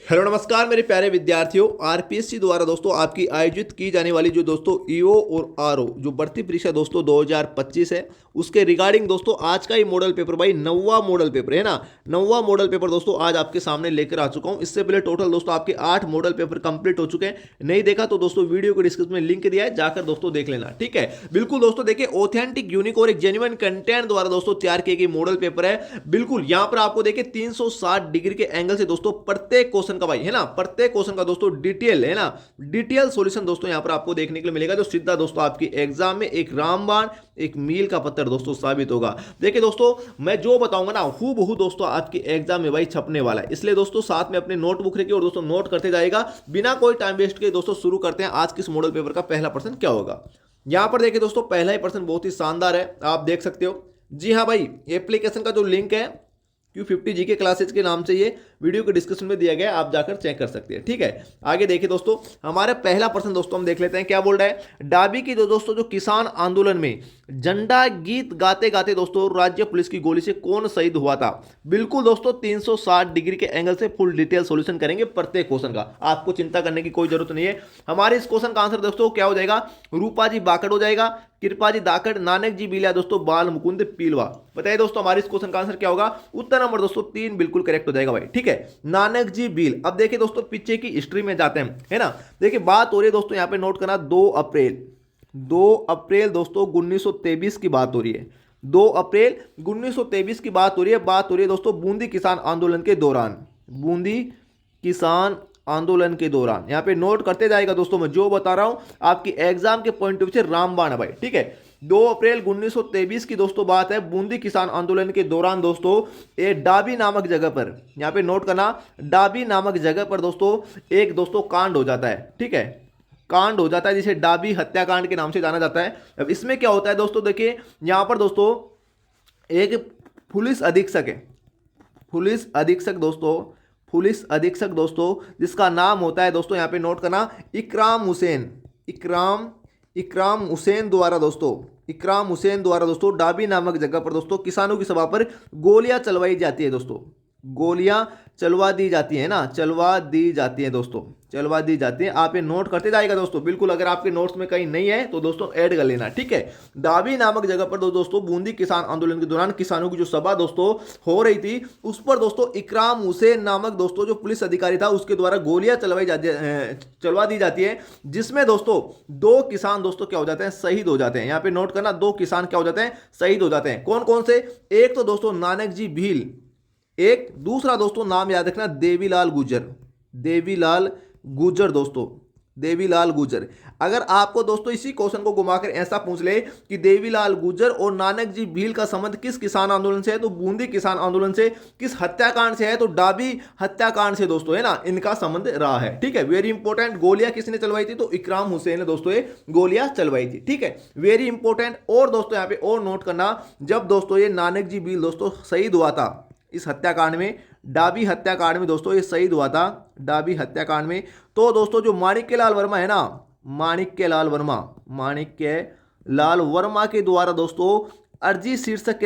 Hello नमस्कार मेरे प्यारे विद्यार्थियों। आरपीएससी द्वारा दोस्तों आपकी आयोजित की जाने वाली जो दोस्तों ईओ और आरओ जो भर्ती परीक्षा दोस्तों 2025 है, उसके रिगार्डिंग दोस्तों आज का ये मॉडल पेपर भाई 9वां मॉडल पेपर है ना। 9वां मॉडल पेपर दोस्तों आज आपके सामने लेकर आ चुका हूं। इससे पहले टोटल दोस्तों आपके 8 मॉडल पेपर कंप्लीट हो चुके हैं। नहीं देखा तो दोस्तों वीडियो को डिस्क्रिप्शन में लिंक दिया है, जाकर दोस्तों देख लेना। ठीक है, बिल्कुल दोस्तों देखिए, ऑथेंटिक यूनिक और एक जेन्युइन कंटेंट द्वारा दोस्तों तैयार किए गए मॉडल पेपर है। बिल्कुल यहां पर आपको देखिए 360 डिग्री के एंगल से दोस्तों प्रत्येक क्वेश्चन का भाई है ना, प्रत्येक क्वेश्चन का दोस्तों डिटेल है ना, डिटेल सॉल्यूशन दोस्तों यहां पर आपको देखने के लिए मिलेगा, जो सीधा दोस्तों आपकी एग्जाम में एक रामबाण एक मील का पत्थर दोस्तों साबित होगा। देखिए दोस्तों, मैं जो बताऊंगा ना हूबहू दोस्तों आपकी एग्जाम में भाई छपने वाला है। इसलिए दोस्तों साथ में अपने नोटबुक रखिए और दोस्तों नोट करते जाएगा। बिना कोई टाइम वेस्ट के दोस्तों शुरू करते हैं आज किस मॉडल पेपर का पहला प्रश्न क्या होगा। यहां पर देखिए दोस्तों पहला ही प्रश्न बहुत ही शानदार है, आप देख सकते हो। जी हाँ भाई, एप्लीकेशन का जो लिंक है Q50 जी के क्लासेज के नाम से ये वीडियो के डिस्क्रिप्शन में दिया गया है, आप जाकर चेक कर सकते हैं। ठीक है, आगे देखिए दोस्तों, हमारा पहला प्रश्न दोस्तों हम देख लेते हैं क्या बोल रहा है। डाबी की दोस्तों जो किसान आंदोलन में झंडा गीत गाते गाते दोस्तों राज्य पुलिस की गोली से कौन शहीद हुआ था। बिल्कुल दोस्तों 360 डिग्री के एंगल से फुल डिटेल सॉल्यूशन करेंगे प्रत्येक क्वेश्चन का, आपको चिंता करने की कोई जरूरत नहीं है। हमारे इस क्वेश्चन का आंसर दोस्तों क्या हो जाएगा, रूपा जी बाकड़ हो जाएगा, कृपा जी दाकड़, नानक जी बिलिया दोस्तों, बाल मुकुंद पीलवा। बताइए दोस्तों हमारे इस क्वेश्चन का आंसर क्या होगा। उत्तर नंबर दोस्तों 3 बिल्कुल करेक्ट हो जाएगा भाई। ठीक है, नानक जी भील। अब देखिए दोस्तों पीछे की हिस्ट्री में जाते हैं, है ना। देखिए बात हो रही है दोस्तों यहां पे नोट करना, 2 अप्रैल दोस्तों 1923 की बात हो रही है। 2 अप्रैल 1923 की बात हो रही है। बात हो रही है दोस्तों बूंदी किसान आंदोलन के दौरान, बूंदी किसान आंदोलन के दौरान। यहां पे नोट करते जाएगा दोस्तों, मैं जो बता रहा हूं आपकी एग्जाम के पॉइंट ऑफ व्यू से रामबाण है भाई। ठीक है, 2 अप्रैल 1923 की दोस्तों बात है, बूंदी किसान आंदोलन के दौरान दोस्तों ये डाबी नामक जगह पर, यहां पे नोट करना, डाबी नामक जगह पर दोस्तों एक दोस्तों कांड हो जाता है। ठीक है, कांड हो जाता है जिसे डाबी हत्याकांड के नाम से जाना जाता है। अब इसमें क्या होता है दोस्तों, देखिए यहां पर दोस्तों एक पुलिस अधीक्षक है, पुलिस अधीक्षक दोस्तों जिसका नाम होता है दोस्तों, यहां पे नोट करना, इकराम हुसैन, इकराम हुसैन द्वारा दोस्तों डाबी नामक जगह पर दोस्तों किसानों की सभा पर गोलियां चलवाई जाती है दोस्तों, गोलियां चलवा दी जाती है ना, चलवा दी जाती है दोस्तों, चलवा दी जाती है। आप ये नोट करते जाएगा दोस्तों, बिल्कुल अगर आपके नोट्स में कहीं नहीं है तो दोस्तों ऐड कर लेना। ठीक है, डाबी नामक जगह पर दोस्तों बूंदी किसान आंदोलन के दौरान किसानों की जो सभा दोस्तों हो रही थी, उस पर दोस्तों इकराम हुसैन नामक दोस्तों जो पुलिस अधिकारी था उसके द्वारा गोलियां चलवा दी जाती है, जिसमें दोस्तों 2 किसान दोस्तों क्या हो जाते हैं, शहीद हो जाते हैं। यहां पे नोट करना, 2 किसान क्या हो जाते हैं, शहीद हो जाते हैं। कौन कौन से, एक तो दोस्तों नानक जी भील, एक दूसरा दोस्तों नाम याद रखना देवीलाल गुजर दोस्तों, देवीलाल गुजर। अगर आपको दोस्तों इसी क्वेश्चन को घुमाकर ऐसा पूछ ले कि देवीलाल गुजर और नानक जी भील का संबंध किस किसान आंदोलन से है, तो बूंदी किसान आंदोलन से। किस हत्याकांड से है, तो डाबी हत्याकांड से दोस्तों, है ना, इनका संबंध रहा है। ठीक है, वेरी इंपॉर्टेंट। गोलियां किसने चलवाई थी, तो इकराम हुसैन ने दोस्तों ये गोलियां चलवाई थी। ठीक है, वेरी इंपॉर्टेंट। और दोस्तों यहां पे और नोट करना, जब दोस्तों ये नानक जी भील दोस्तों शहीद हुआ था इस हत्याकांड में, डाबी हत्याकांड में दोस्तों ये शहीद हुआ था, डाबी हत्याकांड में, तो दोस्तों जो माणिक्यलाल वर्मा है ना, माणिक्यलाल वर्मा के द्वारा दोस्तों अर्जी शीर्षक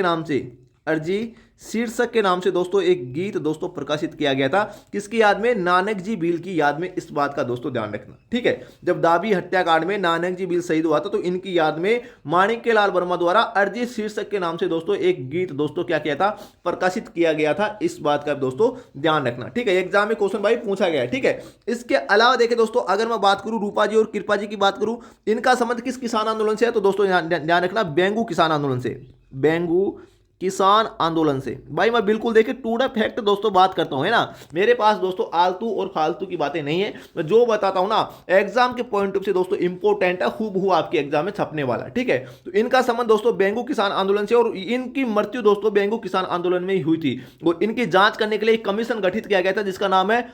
के नाम से दोस्तों एक गीत दोस्तों प्रकाशित किया गया था। किसकी याद में, नानक जी भील की याद में। इस बात का दोस्तों ध्यान रखना। ठीक है, जब डाबी हत्याकांड में नानक जी भील शहीद हुआ था तो इनकी याद में माणिक्यलाल वर्मा द्वारा अर्जी शीर्षक के नाम से दोस्तों एक गीत दोस्तों क्या किया था, प्रकाशित किया गया था। इस बात का दोस्तों ध्यान रखना। ठीक है, एग्जाम में क्वेश्चन भाई पूछा गया है। ठीक है, इसके अलावा देखिए दोस्तों, अगर मैं बात करूं रूपा जी और कृपा जी की बात करूं, इनका संबंध किस किसान आंदोलन से है, तो दोस्तों ध्यान रखना, बेंगू किसान आंदोलन से, बेंगू किसान आंदोलन से। भाई मैं बिल्कुल देखिए टू द फैक्ट दोस्तों बात करता हूं, है ना। मेरे पास दोस्तों आलतू और फालतू की बातें नहीं है, मैं जो बताता हूं ना एग्जाम के पॉइंट ऑफ से दोस्तों इंपॉर्टेंट है, हूबहू आपके एग्जाम में छपने वाला। ठीक है, तो इनका संबंध दोस्तों बेंगू किसान आंदोलन से, और इनकी मृत्यु दोस्तों बेंगू किसान आंदोलन में ही हुई थी। और इनकी जांच करने के लिए एक कमीशन गठित किया गया था जिसका नाम है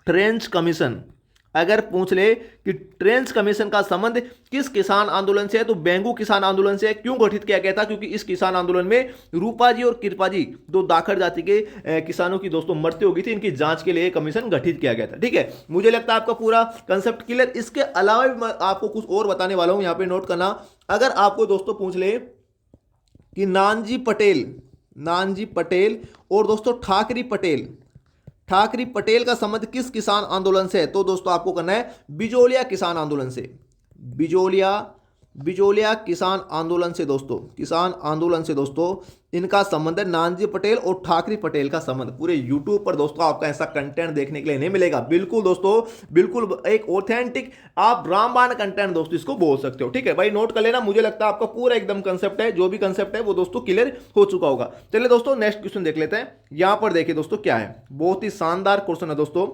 ट्रेंच कमीशन। अगर पूछ ले कि ट्रेंच कमीशन का संबंध किस किसान आंदोलन से है, तो बेंगू किसान आंदोलन से है। क्यों गठित किया गया था, क्योंकि इस किसान आंदोलन में रूपा जी और कृपा जी 2 दाखड़ जाति के किसानों की दोस्तों मृत्यु हो गई थी। इनकी जांच के लिए कमीशन गठित किया गया था। ठीक है, मुझे लगता है आपका पूरा कंसेप्ट क्लियर। इसके अलावा भी मैं आपको कुछ और बताने वाला हूं, यहां पे नोट करना। अगर आपको दोस्तों पूछ ले कि नानजी पटेल और दोस्तों ठाकरी पटेल ठाकरे पटेल का संबंध किस किसान आंदोलन से है? तो दोस्तों आपको करना है बिजोलिया किसान आंदोलन से। बिजोलिया बिजोलिया किसान आंदोलन से दोस्तों, किसान आंदोलन से दोस्तों इनका संबंध है। नानाजी पटेल और ठाकरे पटेल का संबंध। पूरे यूट्यूब पर दोस्तों आपका ऐसा कंटेंट देखने के लिए नहीं मिलेगा। बिल्कुल दोस्तों, बिल्कुल एक ऑथेंटिक आप रामबाण कंटेंट दोस्तों इसको बोल सकते हो। ठीक है भाई, नोट कर लेना। मुझे लगता है आपका पूरा एकदम कंसेप्ट है, जो भी कंसेप्ट है वो दोस्तों क्लियर हो चुका होगा। चलिए दोस्तों नेक्स्ट क्वेश्चन देख लेते हैं। यहां पर देखिए दोस्तों क्या है, बहुत ही शानदार क्वेश्चन है दोस्तों।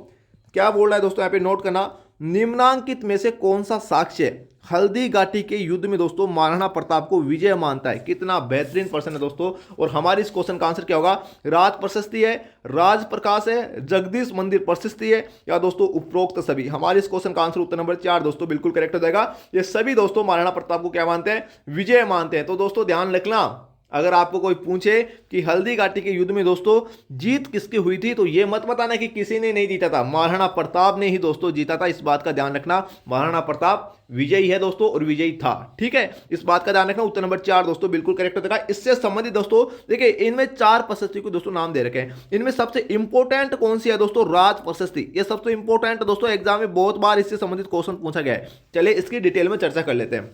क्या बोल रहा है दोस्तों, यहां पे नोट करना। निम्नांकित में से कौन सा साक्ष्य हल्दी घाटी के युद्ध में दोस्तों महाराणा प्रताप को विजय मानता है? कितना बेहतरीन प्रश्न है दोस्तों। और हमारी इस क्वेश्चन का आंसर क्या होगा? राज प्रशस्ति है, राज प्रकाश है, जगदीश मंदिर प्रशस्ति है, या दोस्तों उपरोक्त सभी। हमारे इस क्वेश्चन का आंसर उत्तर नंबर 4 दोस्तों बिल्कुल करेक्ट हो जाएगा। ये सभी दोस्तों महाराणा प्रताप को क्या मानते हैं? विजय मानते हैं। तो दोस्तों ध्यान रखना, अगर आपको कोई पूछे कि हल्दी घाटी के युद्ध में दोस्तों जीत किसकी हुई थी, तो ये मत बताना कि किसी ने नहीं जीता था, महाराणा प्रताप ने ही दोस्तों जीता था। इस बात का ध्यान रखना, महाराणा प्रताप विजयी है दोस्तों और विजयी था। ठीक है, इस बात का ध्यान रखना। उत्तर नंबर 4 दोस्तों बिल्कुल करेक्ट हो जाएगा। इससे संबंधित दोस्तों देखिए, इनमें 4 प्रशस्ति को दोस्तों नाम दे रखे हैं। इनमें सबसे इंपॉर्टेंट कौन सी है दोस्तों? राज प्रशस्ति। ये सबसे इंपॉर्टेंट दोस्तों, एग्जाम में बहुत बार इससे संबंधित क्वेश्चन पूछा गया है। चलिए इसकी डिटेल में चर्चा कर लेते हैं।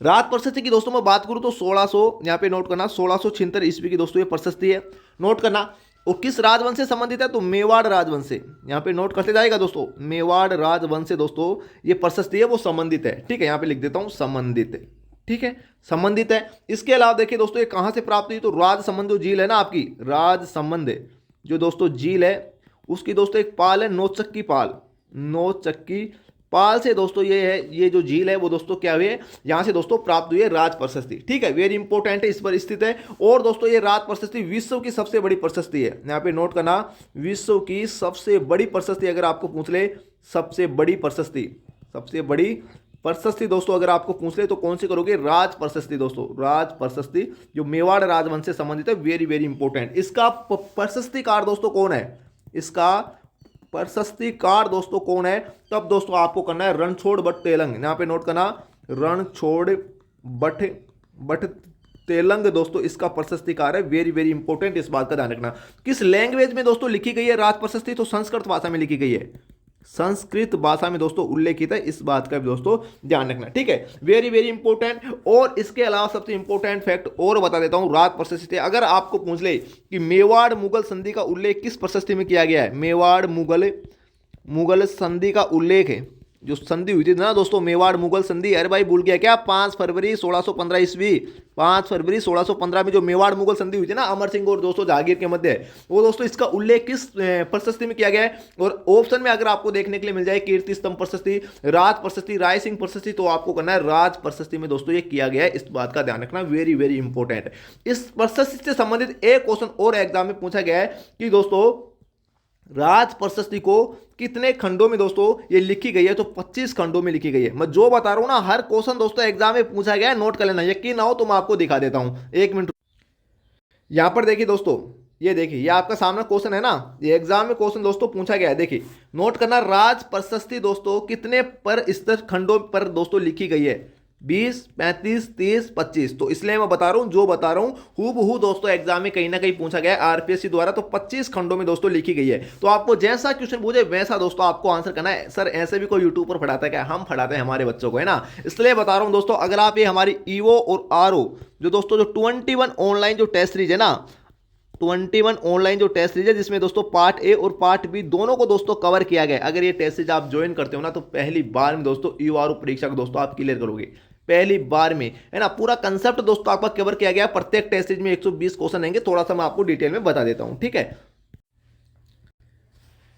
राज प्रशस्ति की दोस्तों मैं बात करूं तो 1600, यहां पे नोट करना 1676 ईस्वी की दोस्तों ये प्रशस्ति है। नोट करना। और किस राजवंश से संबंधित है? तो मेवाड़ राजवंश से। यहां पे नोट करते जाएगा दोस्तों, मेवाड़ राजवंश से दोस्तों ये प्रशस्ति है वो संबंधित है। ठीक है, यहां पे लिख देता हूं संबंधित है। ठीक है, संबंधित है। इसके अलावा देखिए दोस्तों ये कहां से प्राप्त हुई? तो राजसमंद जो झील है ना आपकी, राजसमंद जो दोस्तों झील है उसकी दोस्तों एक पाल है नौचक्की पाल। नौचक्की पाल से दोस्तों ये है, ये जो झील है वो दोस्तों क्या हुई है, यहां से दोस्तों प्राप्त हुई है राज प्रशस्ति। ठीक है, वेरी इंपॉर्टेंट है, इस पर स्थित है। और दोस्तों ये राज प्रशस्ति विश्व की सबसे बड़ी प्रशस्ति है। यहां पे नोट करना, विश्व की सबसे बड़ी प्रशस्ति अगर आपको पूछ ले, सबसे बड़ी प्रशस्ति, सबसे बड़ी प्रशस्ति दोस्तों अगर आपको पूछ ले तो कौन सी करोगे? राज प्रशस्ति दोस्तों, राज प्रशस्ति जो मेवाड़ राजवंश से संबंधित है। Very very important. इसका प्रशस्तिकार दोस्तों कौन है? इसका प्रशस्तिकार दोस्तों कौन है? तब दोस्तों आपको करना है रणछोड़ बट तेलंग। यहां पे नोट करना, रणछोड़ बट तेलंग दोस्तों इसका प्रशस्तिकार है। वेरी वेरी इंपॉर्टेंट, इस बात का ध्यान रखना। किस लैंग्वेज में दोस्तों लिखी गई है राज प्रशस्ति? तो संस्कृत भाषा में लिखी गई है। संस्कृत भाषा में दोस्तों उल्लेखित है, इस बात का भी दोस्तों ध्यान रखना। ठीक है, वेरी वेरी इंपॉर्टेंट। और इसके अलावा सबसे इंपॉर्टेंट फैक्ट और बता देता हूं, राज प्रशस्ति अगर आपको पूछ ले कि मेवाड़ मुगल संधि का उल्लेख किस प्रशस्ति में किया गया है? मेवाड़ मुगल संधि का उल्लेख है, जो संधि हुई थी ना दोस्तों, मेवाड़ मुगल संधि। अरे भाई भूल गया क्या? 5 फरवरी 1615 ईस्वी, 5 फरवरी 1615 में जो मेवाड़ मुगल संधि हुई थी ना अमर सिंह और दोस्तों जहांगीर के मध्य, वो दोस्तों इसका उल्लेख किस प्रशस्ति में किया गया है? और ऑप्शन में अगर आपको देखने के लिए मिल जाए कीर्ति स्तंभ प्रशस्ति, राज प्रशस्ति, राय सिंह प्रशस्ति, तो आपको करना है राज प्रशस्ति में दोस्तों ये किया गया है। इस बात का ध्यान रखना, वेरी वेरी इंपॉर्टेंट। इस प्रशस्ति से संबंधित एक क्वेश्चन और एग्जाम में पूछा गया है कि दोस्तों राज प्रशस्ति को कितने खंडों में दोस्तों ये लिखी गई है? तो 25 खंडों में लिखी गई है। मैं जो बता रहा हूं ना, हर क्वेश्चन दोस्तों एग्जाम में पूछा गया है, नोट कर लेना। यकीन ना हो तो मैं आपको दिखा देता हूं, 1 मिनट। यहां पर देखिए दोस्तों, ये देखिए, ये आपका सामने क्वेश्चन है ना, ये एग्जाम में क्वेश्चन दोस्तों पूछा गया है। देखिए नोट करना, राज प्रशस्ति दोस्तों कितने पर स्तर खंडों पर दोस्तों लिखी गई है? 20, 35, 30, 25। तो इसलिए मैं बता रहा हूं, जो बता रहा हूं हूबहू दोस्तों एग्जाम में कहीं ना कहीं पूछा गया है आरपीएससी द्वारा। तो 25 खंडों में दोस्तों लिखी गई है। तो आपको जैसा क्वेश्चन पूछे वैसा दोस्तों आपको आंसर करना है। सर ऐसे भी कोई यूट्यूब पर पढ़ाता है क्या? हम पढ़ाते हैं हमारे बच्चों को, है ना। इसलिए बता रहा हूं दोस्तों, अगर आप ये हमारी ईओ और आरओ जो दोस्तों जो 21 ऑनलाइन जो टेस्ट सीरीज है ना, 21 ऑनलाइन जो टेस्ट सीरीज है, जिसमें दोस्तों पार्ट ए और पार्ट बी दोनों को दोस्तों कवर किया गया है। अगर ये टेस्ट सीरीज आप ज्वाइन करते हो ना, तो पहली बार में दोस्तों ईओ आरओ परीक्षा को दोस्तों आप क्लियर करोगे, पहली बार में, है ना। पूरा कंसेप्ट दोस्तों आपका कवर किया गया। प्रत्येक टेस्ट सीरीज में 120 क्वेश्चन रहेंगे। थोड़ा सा मैं आपको डिटेल में बता देता हूं, ठीक है।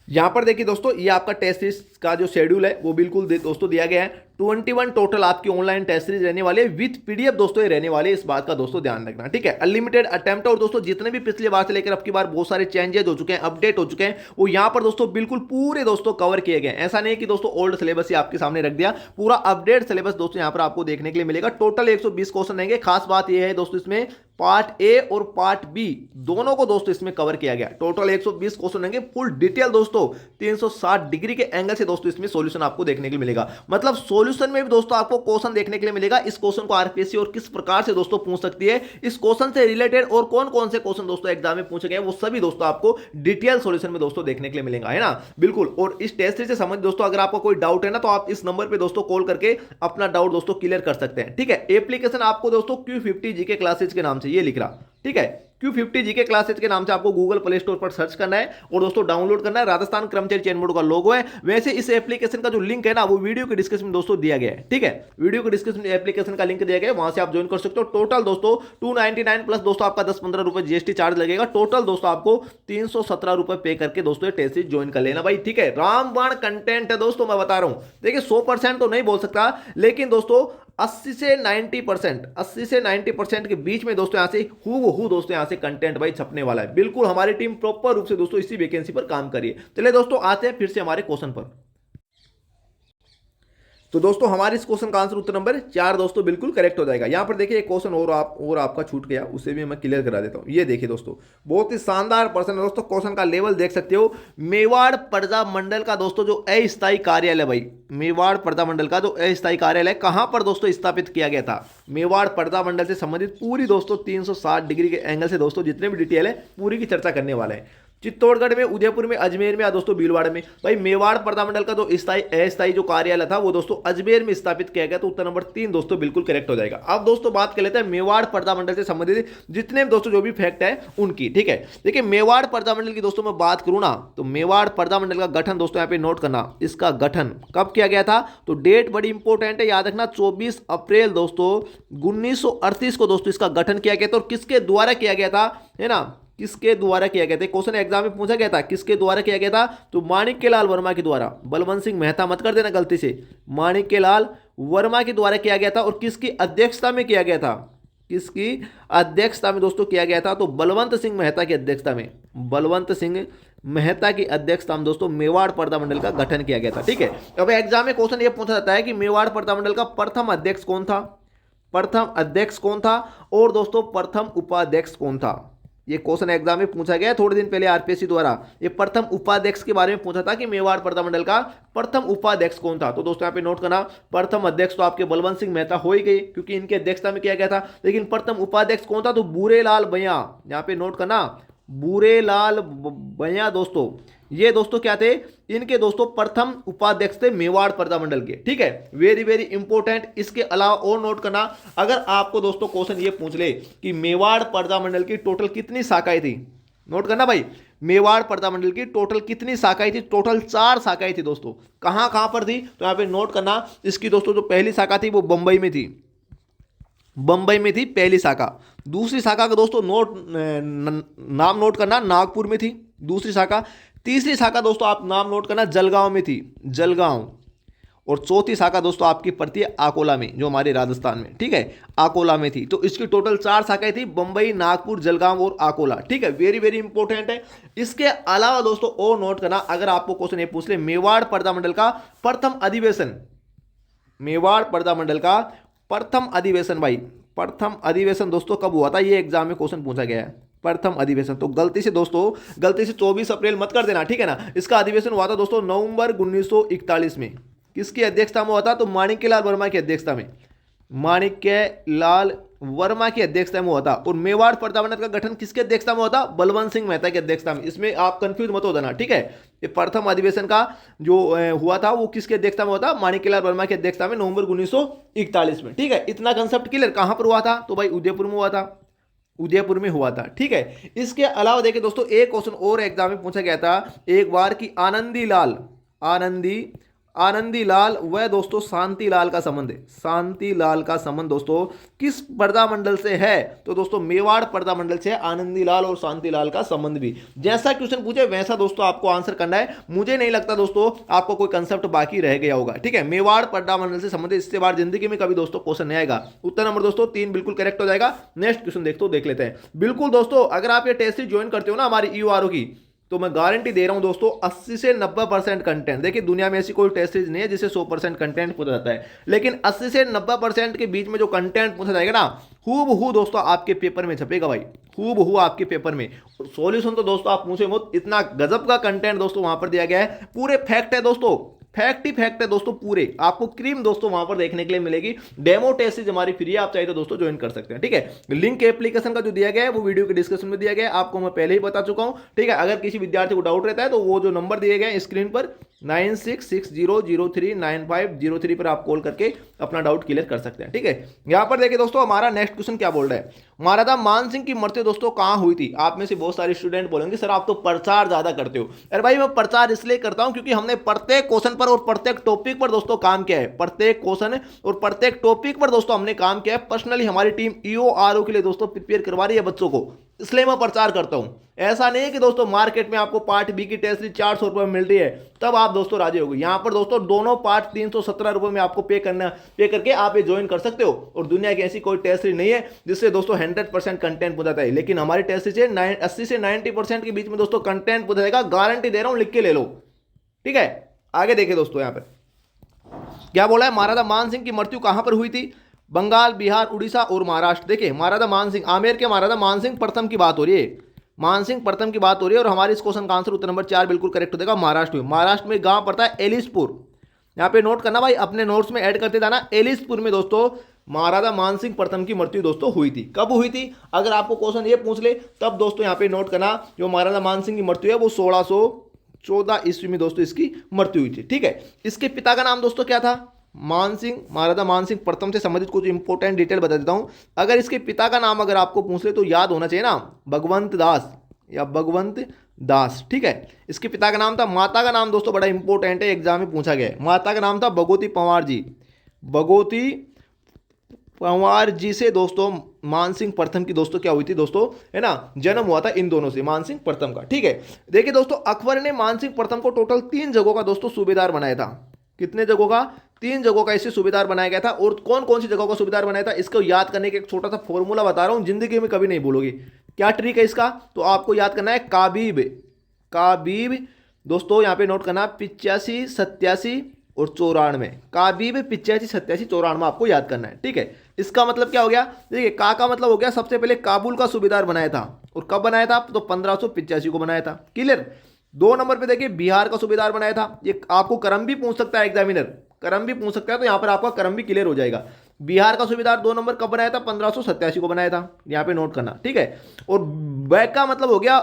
यहां पर देखिए दोस्तों, ये आपका टेस्ट सीरीज का जो शेड्यूल है वो बिल्कुल दोस्तों दिया गया है। 21 टोटल आपकी ऑनलाइन टेस्ट सीरीज रहने वाले, विद पीडीएफ दोस्तों ये रहने वाले। इस बात का दोस्तों ध्यान रखना, ठीक है। अनलिमिटेड अटेम्प्ट, और दोस्तों जितने भी पिछली बार से लेकर अब की बार बहुत सारे चेंजेस हो चुके हैं, अपडेट हो चुके हैं, वो यहां पर दोस्तों बिल्कुल पूरे दोस्तों कवर किए गए। ऐसा नहीं कि दोस्तों ओल्ड सिलेबस ही आपके सामने रख दिया, पूरा अपडेट सिलेबस दोस्तों यहां पर आपको देखने के लिए मिलेगा। टोटल 120 क्वेश्चन रहेंगे। खास बात यह है दोस्तों, इसमें पार्ट ए और पार्ट बी दोनों को दोस्तों इसमें कवर किया गया। टोटल 120 क्वेश्चन रहेंगे, फुल डिटेल दोस्तों 360 डिग्री के एंगल से दोस्तों इसमें सॉल्यूशन आपको देखने के लिए मिलेगा। मतलब सॉल्यूशन में भी दोस्तों आपको क्वेश्चन देखने के लिए मिलेगा। इस क्वेश्चन को आरपीएससी और किस प्रकार से दोस्तों पूछ सकती है, इस क्वेश्चन से रिलेटेड और कौन कौन से क्वेश्चन दोस्तों एग्जाम में पूछे गए वो सभी दोस्तों आपको डिटेल सॉल्यूशन में दोस्तों देखने के लिए मिलेगा, है ना। बिल्कुल। और इस टेस्ट सीरीज से संबंधित दोस्तों अगर आपको कोई डाउट है ना, तो आप इस नंबर पे दोस्तों कॉल करके अपना डाउट दोस्तों क्लियर कर सकते हैं, ठीक है। एप्लीकेशन आपको दोस्तों Q50 जीके क्लासेज के नाम से ये लिख रहा, ठीक है, Q50 जीके क्लासेज के नाम से आपको गूगल प्ले स्टोर पर सर्च करना है और दोस्तों डाउनलोड करना है। राजस्थान कर्मचारी चयन बोर्ड का लोगो है। वैसे इस एप्लीकेशन का जो लिंक है ना, वो वीडियो के डिस्क्रिप्शन में दोस्तों दिया गया है, ठीक है। वीडियो के डिस्क्रिप्शन में एप्लीकेशन का लिंक दिया गया है, वहां से आप ज्वाइन कर सकते हो। टोटल दोस्तों 299 प्लस दोस्तों आपका 10-15 रुपए जीएसटी चार्ज लगेगा। टोटल दोस्तों आपको 317 रुपए पे करके दोस्तों टेस्ट सीरीज ज्वाइन कर लेना भाई, ठीक है। रामबाण कंटेंट है दोस्तों, मैं बता रहा हूं। देखिए 100% तो नहीं बोल सकता, लेकिन दोस्तों 80 से 90% के बीच में दोस्तों यहां से हूबहू दोस्तों यहां से कंटेंट भाई छपने वाला है। बिल्कुल हमारी टीम प्रॉपर रूप से दोस्तों इसी वैकेंसी पर काम कर रही है। चलिए दोस्तों आते हैं फिर से हमारे क्वेश्चन पर। तो दोस्तों हमारे इस क्वेश्चन का आंसर उत्तर नंबर 4 दोस्तों बिल्कुल करेक्ट हो जाएगा। यहां पर देखिए एक क्वेश्चन और आपका छूट गया, उसे भी मैं क्लियर करा देता हूं। ये देखिए दोस्तों, बहुत ही शानदार प्रश्न है दोस्तों। क्वेश्चन का लेवल देख सकते हो। मेवाड़ प्रजा मंडल का दोस्तों जो अस्थायी कार्यालय भाई, मेवाड़ प्रजा मंडल का जो अस्थायी कार्यालय कहां पर दोस्तों स्थापित किया गया था। मेवाड़ प्रजा मंडल से संबंधित पूरी दोस्तों 360 डिग्री के एंगल से दोस्तों जितने भी डिटेल है पूरी की चर्चा करने वाले हैं। चित्तौड़गढ़ में, उदयपुर में, अजमेर में या दोस्तों भीलवाड़ा में। भाई मेवाड़ प्रजामंडल का जो अस्थायी जो कार्यालय था वो दोस्तों अजमेर में स्थापित किया गया, तो उत्तर नंबर 3 दोस्तों बिल्कुल करेक्ट हो जाएगा। अब दोस्तों बात कर लेते हैं मेवाड़ प्रजामंडल से संबंधित जितने भी दोस्तों जो भी फैक्ट है उनकी, ठीक है। देखिए मेवाड़ प्रजामंडल की दोस्तों मैं बात करूं ना, तो मेवाड़ प्रजामंडल का गठन दोस्तों यहाँ पे नोट करना, इसका गठन कब किया गया था, तो डेट बड़ी इंपॉर्टेंट है, याद रखना। 24 अप्रैल दोस्तों 1938 को दोस्तों इसका गठन किया गया था। और किसके द्वारा किया गया था, है ना, किसके द्वारा किया गया था। क्वेश्चन एग्जाम में पूछा गया था किसके द्वारा किया गया था, तो माणिक्यलाल वर्मा के द्वारा। बलवंत सिंह मेहता मत कर देना गलती से, माणिक्यलाल वर्मा के द्वारा किया गया था। और किसकी अध्यक्षता में किया गया था, किसकी अध्यक्षता में दोस्तों किया गया था, तो बलवंत सिंह मेहता की अध्यक्षता में, बलवंत सिंह मेहता की अध्यक्षता में दोस्तों मेवाड़ प्रजामंडल का गठन किया गया था, ठीक है। अब एग्जाम में क्वेश्चन ये पूछा जाता है कि मेवाड़ प्रजामंडल का प्रथम अध्यक्ष कौन था, प्रथम अध्यक्ष कौन था, और दोस्तों प्रथम उपाध्यक्ष कौन था। ये क्वेश्चन एग्जाम में पूछा गया थोड़े दिन पहले आरपीएससी द्वारा। ये प्रथम उपाध्यक्ष के बारे में पूछा था कि मेवाड़ प्रजामंडल का प्रथम उपाध्यक्ष कौन था। तो दोस्तों यहाँ पे नोट करना, प्रथम अध्यक्ष तो आपके बलवंत सिंह मेहता हो ही गए क्योंकि इनकी अध्यक्षता में किया गया था, लेकिन प्रथम उपाध्यक्ष कौन था, तो बूरेलाल भैया। यहाँ पे नोट करना, बूरेलाल भैया दोस्तों, ये दोस्तों क्या थे, इनके दोस्तों प्रथम उपाध्यक्ष थे मेवाड़ प्रजामंडल के, ठीक है। Very very important. इसके अलावा और नोट करना, अगर आपको दोस्तों क्वेश्चन ये पूछ ले कि मेवाड़ प्रजामंडल की टोटल कितनी शाखाएं थी, नोट करना भाई, मेवाड़ प्रजामंडल की टोटल कितनी शाखाएं थी, टोटल 4 शाखाएं थी दोस्तों। कहां कहां पर थी, तो यहां पे नोट करना, इसकी दोस्तों जो पहली शाखा थी वो बंबई में थी, बंबई में थी पहली शाखा। दूसरी शाखा का दोस्तों नाम नोट करना, नागपुर में थी दूसरी शाखा। तीसरी शाखा दोस्तों आप नाम नोट करना, जलगांव में थी, जलगांव। और चौथी शाखा दोस्तों आपकी पड़ती है अकोला में, जो हमारे राजस्थान में, ठीक है, अकोला में थी। तो इसकी टोटल 4 शाखाएं थी, बंबई, नागपुर, जलगांव और अकोला, ठीक है। वेरी वेरी इंपॉर्टेंट है। इसके अलावा दोस्तों और नोट करना, अगर आपको क्वेश्चन ये पूछ ले मेवाड़ प्रजामंडल का प्रथम अधिवेशन, मेवाड़ प्रजामंडल का प्रथम अधिवेशन भाई, प्रथम अधिवेशन दोस्तों कब हुआ था, ये एग्जाम में क्वेश्चन पूछा गया है। प्रथम अधिवेशन, तो गलती से दोस्तों, गलती से 24 अप्रैल मत कर देना, ठीक है ना। इसका अधिवेशन हुआ था दोस्तों नवंबर 1941 में। किसकी अध्यक्षता में हुआ था, तो माणिक्यलाल वर्मा की अध्यक्षता में, माणिक्यलाल वर्मा की अध्यक्षता में हुआ था। और मेवाड़ प्रजामंडल का गठन किसके अध्यक्षता में हुआ था, बलवंत सिंह मेहता की अध्यक्षता में। इसमें आप कंफ्यूज मत हो जाना, ठीक है। ये प्रथम अधिवेशन का जो हुआ था वो किसके अध्यक्षता में हुआ था, माणिक्यलाल वर्मा की अध्यक्षता में, नवंबर 1941 में, ठीक है। इतना कंसेप्ट क्लियर। कहां पर हुआ था, तो भाई उदयपुर में हुआ था, उदयपुर में हुआ था, ठीक है। इसके अलावा देखिए दोस्तों एक क्वेश्चन और एग्जाम में पूछा गया था एक बार कि आनंदी लाल व दोस्तों शांति लाल का संबंध है, शांति लाल का संबंध दोस्तों किस प्रजामंडल से है, तो दोस्तों मेवाड़ प्रजामंडल से आनंदी लाल और शांति लाल का संबंध भी। जैसा क्वेश्चन पूछे वैसा दोस्तों आपको आंसर करना है। मुझे नहीं लगता दोस्तों आपको कोई कंसेप्ट बाकी रह गया होगा, ठीक है। मेवाड़ प्रजामंडल से संबंधित इससे बार जिंदगी में कभी दोस्तों क्वेश्चन नहीं आएगा। उत्तर नंबर दोस्तों 3 बिल्कुल करेक्ट हो जाएगा। नेक्स्ट क्वेश्चन देख लेते हैं। बिल्कुल दोस्तों अगर आप ये टेस्ट सीरीज ज्वाइन करते हो ना हमारी ईओआरओ की, तो मैं गारंटी दे रहा हूं दोस्तों 80 से 90% कंटेंट, देखिए दुनिया में ऐसी कोई टेस्ट सीरीज नहीं है जिसे 100% कंटेंट पूछा जाता है, लेकिन 80 से 90% के बीच में जो कंटेंट पूछा जाएगा ना, हूबहू दोस्तों आपके पेपर में छपेगा भाई, हूबहू आपके पेपर में। सॉल्यूशन तो दोस्तों आप पूछे मत, इतना गजब का कंटेंट दोस्तों वहां पर दिया गया है, पूरे फैक्ट है दोस्तों, फैक्ट ही फैक्ट है दोस्तों पूरे, आपको क्रीम दोस्तों वहां पर देखने के लिए मिलेगी। डेमो टेस्ट सीरीज हमारी फ्री है, आप चाहे तो दोस्तों ज्वाइन कर सकते हैं, ठीक है। लिंक एप्लीकेशन का जो दिया गया है वो वीडियो के डिस्क्रिप्शन में दिया गया है, आपको मैं पहले ही बता चुका हूं, ठीक है। अगर किसी विद्यार्थी को डाउट रहता है तो वो जो नंबर दिए गए स्क्रीन पर 9660039503 पर आप कॉल करके अपना डाउट क्लियर कर सकते हैं, ठीक है। यहां पर देखिए दोस्तों हमारा नेक्स्ट क्वेश्चन क्या बोल रहा है, महाराजा मान सिंह की मृत्यु दोस्तों कहां हुई थी। आप में से बहुत सारे स्टूडेंट बोलेंगे सर आप तो प्रचार ज्यादा करते हो। अरे भाई मैं प्रचार इसलिए करता हूं क्योंकि हमने प्रत्येक क्वेश्चन पर और प्रत्येक टॉपिक पर दोस्तों काम किया है, प्रत्येक क्वेश्चन और प्रत्येक टॉपिक पर दोस्तों हमने काम किया है। पर्सनली हमारी टीम ईओ आरओ के लिए दोस्तों प्रिपेयर करवा रही है बच्चों को, इसलिए मैं प्रचार करता हूं। ऐसा नहीं है कि दोस्तों मार्केट में आपको पार्ट बी की टेस्ट 400 रुपए में मिल रही है तब आप दोस्तों राजी होगे। यहां पर दोस्तों दोनों पार्ट 317 रुपए में आपको पे करके आप ये ज्वाइन कर सकते हो। और दुनिया की ऐसी कोई टेस्ट नहीं है जिससे दोस्तों 100% कंटेंट पूछाता है, लेकिन हमारी टेस्ट से 80 से 90% के बीच में दोस्तों कंटेंट पूछाएगा, गारंटी दे रहा हूं, लिख के ले लो, ठीक है। आगे देखिए दोस्तों यहां पर क्या बोला है, महाराजा मान सिंह की मृत्यु कहां पर हुई थी, बंगाल, बिहार, उड़ीसा और महाराष्ट्र। देखिए महाराजा मान सिंह, आमेर के महाराजा मान सिंह प्रथम की बात हो रही है, मान सिंह प्रथम की बात हो रही है। और हमारे इस क्वेश्चन का आंसर उत्तर नंबर 4 बिल्कुल करेक्ट हो जाएगा, महाराष्ट्र में। महाराष्ट्र में गांव पड़ता है एलिसपुर, यहाँ पे नोट करना भाई, अपने नोट्स में ऐड करते जाना। एलिसपुर में दोस्तों महाराजा मान सिंह प्रथम की मृत्यु दोस्तों हुई थी। कब हुई थी, अगर आपको क्वेश्चन ये पूछ ले तब दोस्तों यहाँ पे नोट करना, जो महाराजा मान सिंह की मृत्यु है वो 1614 ईस्वी में दोस्तों इसकी मृत्यु हुई थी, ठीक है। इसके पिता का नाम दोस्तों क्या था, मान सिंह, महाराजा मान सिंह प्रथम से संबंधित कुछ इंपॉर्टेंट डिटेल बता देता हूं। अगर इसके पिता का नाम अगर आपको पूछ ले तो याद होना चाहिए ना, भगवंत दास या भगवंत दास, ठीक है। इसके पिता का नाम था। माता का नाम दोस्तों बड़ा इंपॉर्टेंट है, एग्जाम में पूछा गया है। माता का नाम था भगवती पंवार जी। भगवती पंवार जी से दोस्तों मान सिंह प्रथम की दोस्तों क्या हुई थी दोस्तों, है ना, जन्म हुआ था इन दोनों से, मान सिंह प्रथम का, ठीक है। देखिए दोस्तों अकबर ने मान सिंह प्रथम को टोटल 3 जगहों का दोस्तों सूबेदार बनाया था। कितने जगहों का, 3 जगहों का इसे सूबेदार बनाया गया था। और कौन कौन सी जगहों का सूबेदार बनाया था इसको याद करने के एक छोटा सा फॉर्मूला बता रहा हूं, जिंदगी में कभी नहीं भूलोगे। क्या ट्रिक है इसका, तो आपको याद करना है काबीब, काबीब दोस्तों यहाँ पे नोट करना 85, 87 और 94। काबीब 85, 87, 94 आपको याद करना है, ठीक है। इसका मतलब क्या हो गया, देखिए का मतलब हो गया सबसे पहले काबुल का सूबेदार बनाया था। और कब बनाया था, तो 1585 को बनाया था, क्लियर। 2 नंबर पे देखिए बिहार का सूबेदार बनाया था। ये आपको क्रम भी पूछ सकता है एग्जामिनर, क्रम भी पूछ सकता है, तो यहाँ पर आपका क्रम भी क्लियर हो जाएगा। बिहार का सूबेदार 2 नंबर कब बनाया था, 1587 को बनाया था, यहाँ पे नोट करना, ठीक है। और बैक का मतलब हो गया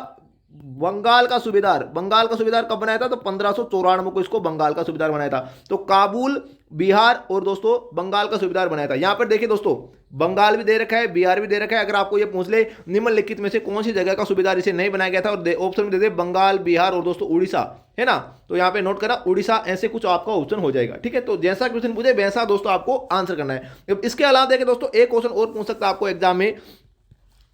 बंगाल का सूबेदार। बंगाल का सूबेदार कब बनाया था, तो 1594 को इसको बंगाल का सूबेदार बनाया था। तो काबुल, बिहार और दोस्तों बंगाल का सूबेदार बनाया था। यहां पर देखिए दोस्तों बंगाल भी दे रखा है, बिहार भी दे रखा है। अगर आपको ये पूछ ले निम्नलिखित में से कौन सी जगह का सूबेदार इसे नहीं बनाया गया था, और ऑप्शन में दे दे बंगाल, बिहार और दोस्तों उड़ीसा, है ना, तो यहाँ पे नोट करना उड़ीसा, ऐसे कुछ आपका ऑप्शन हो जाएगा, ठीक है। तो जैसा क्वेश्चन पूछे वैसा दोस्तों आपको आंसर करना है। इसके अलावा देखिए दोस्तों एक क्वेश्चन और पूछ सकता है आपको एग्जाम में।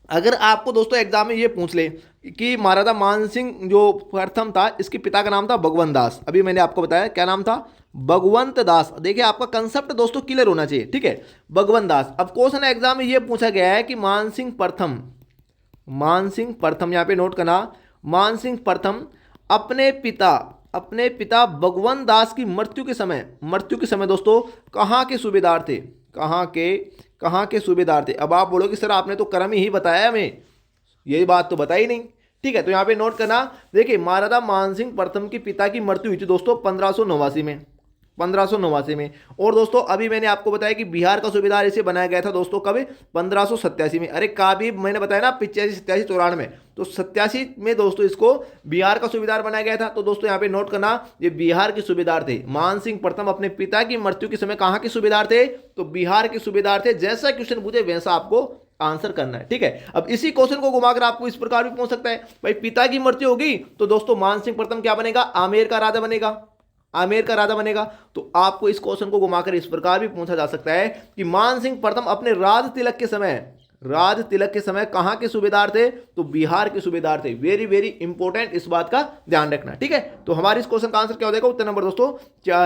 अगर आपको दोस्तों एग्जाम में ये पूछ ले कि महाराजा मान सिंह जो प्रथम था इसके पिता का नाम था भगवंत दास, अभी मैंने आपको बताया क्या नाम था, भगवंत दास। देखिए आपका कंसेप्ट दोस्तों क्लियर होना चाहिए, ठीक है, भगवंत दास। अब क्वेश्चन एग्जाम में ये पूछा गया है कि मान सिंह प्रथम, मान सिंह प्रथम यहाँ पे नोट करना, मान सिंह प्रथम अपने पिता भगवंत दास की मृत्यु के समय दोस्तों कहाँ के सूबेदार थे, कहाँ के सूबेदार थे। अब आप बोलोगे सर आपने तो क्रम ही बताया हमें, यही बात तो बताई नहीं, ठीक है। तो यहाँ पे नोट करना, देखिए महाराजा मान सिंह प्रथम के पिता की मृत्यु हुई थी दोस्तों 1589 में, 1589 में। और दोस्तों अभी मैंने आपको बताया कि बिहार का सूबेदार इसे बनाया गया था दोस्तों कब, 1587 में। अरे काबीब मैंने बताया ना 85, 87, 94, तो 87 में दोस्तों इसको बिहार का सूबेदार बनाया गया था। तो दोस्तों यहाँ पे नोट करना ये बिहार के सूबेदार थे। मान सिंह प्रथम अपने पिता की मृत्यु के समय कहाँ के सूबेदार थे, तो बिहार के सूबेदार थे। जैसा क्वेश्चन पूछे वैसा आपको आंसर करना है, ठीक है। अब इसी क्वेश्चन को घुमाकर आपको इस प्रकार भी पूछ सकता है, भाई पिता की मृत्यु होगी तो दोस्तों मान सिंह प्रथम क्या बनेगा, आमेर का राजा बनेगा, आमेर का राजा बनेगा। तो आपको इस क्वेश्चन को घुमाकर इस प्रकार भी पूछा जा सकता है कि मान सिंह प्रथम अपने राज तिलक के समय कहां के सूबेदार थे, तो बिहार के सूबेदार थे। वेरी वेरी इंपॉर्टेंट, इस बात का ध्यान रखना, ठीक है। तो हमारे इस क्वेश्चन का आंसर क्या हो जाएगा, उत्तर नंबर दोस्तों क्या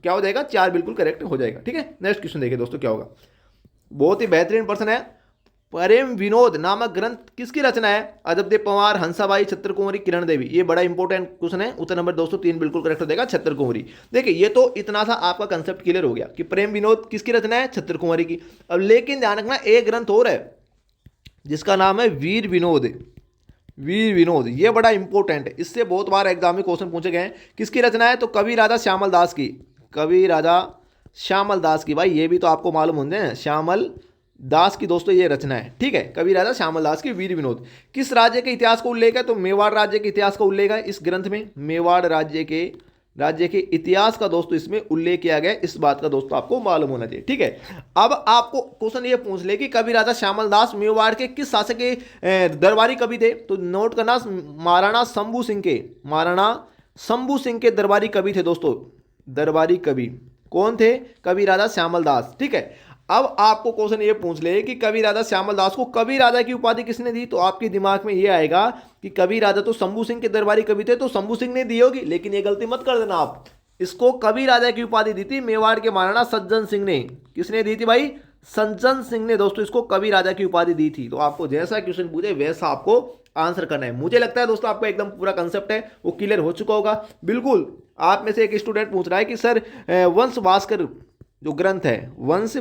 हो जाएगा, 4 बिल्कुल करेक्ट हो जाएगा, ठीक है। नेक्स्ट क्वेश्चन देखिए दोस्तों क्या होगा, बहुत ही बेहतरीन प्रश्न है। प्रेम विनोद नामक ग्रंथ किसकी रचना है, अजबदेव पवार, हंसाबाई, छत्र कुंवरी, किरण देवी। ये बड़ा इंपॉर्टेंट क्वेश्चन है, उत्तर नंबर दोस्तों 3 बिल्कुल करेक्ट हो जाएगा, छत्र कुंवरी। देखिए ये तो इतना सा आपका कंसेप्ट क्लियर हो गया कि प्रेम विनोद किसकी रचना है, छत्र कुंवरी की। अब लेकिन ध्यान रखना एक ग्रंथ और है जिसका नाम है वीर विनोद, वीर विनोद, ये बड़ा इंपॉर्टेंट है, इससे बहुत बार एग्जाम में क्वेश्चन पूछे गए हैं। किसकी रचना है? तो कवि राजा श्यामल दास की, कवि राजा श्यामल दास की। भाई ये भी तो आपको मालूम होंगे हैं, श्यामल दास की दोस्तों ये रचना है, ठीक है, कवि राजा श्यामल दास की वीर विनोद। किस राज्य के इतिहास का उल्लेख है? तो मेवाड़ राज्य के इतिहास का उल्लेख है इस ग्रंथ में, मेवाड़ राज्य के इतिहास का दोस्तों इसमें उल्लेख किया गया, इस बात का दोस्तों आपको मालूम होना चाहिए, ठीक है। अब आपको क्वेश्चन ये पूछ ले कि कवि राजा श्यामल दास मेवाड़ के किस शासक के दरबारी कवि थे? तो नोट करना, महाराणा शंभू सिंह के, महाराणा शंभू सिंह के दरबारी कवि थे दोस्तों। दरबारी कवि कौन थे? कवि राजा श्यामल दास, ठीक है। अब आपको क्वेश्चन ये पूछ ले कि कवि राजा श्यामल दास को कवि राजा की उपाधि किसने दी? तो आपके दिमाग में ये आएगा कि कवि राजा तो शंभू सिंह के दरबारी कवि थे, तो शंभू सिंह ने दी होगी, लेकिन ये गलती मत कर देना आप। इसको कवि राजा की उपाधि दी थी मेवाड़ के महाराणा सज्जन सिंह ने। किसने दी थी भाई? सज्जन सिंह ने दोस्तों इसको कवि राजा की उपाधि दी थी। तो आपको जैसा क्वेश्चन पूछे वैसा आपको आंसर करना है। मुझे लगता है दोस्तों आपको एकदम पूरा कंसेप्ट है वो क्लियर हो चुका होगा। बिल्कुल, आप में से एक स्टूडेंट पूछ रहा है कि सर वंश भास्कर जो ग्रंथ है, वंश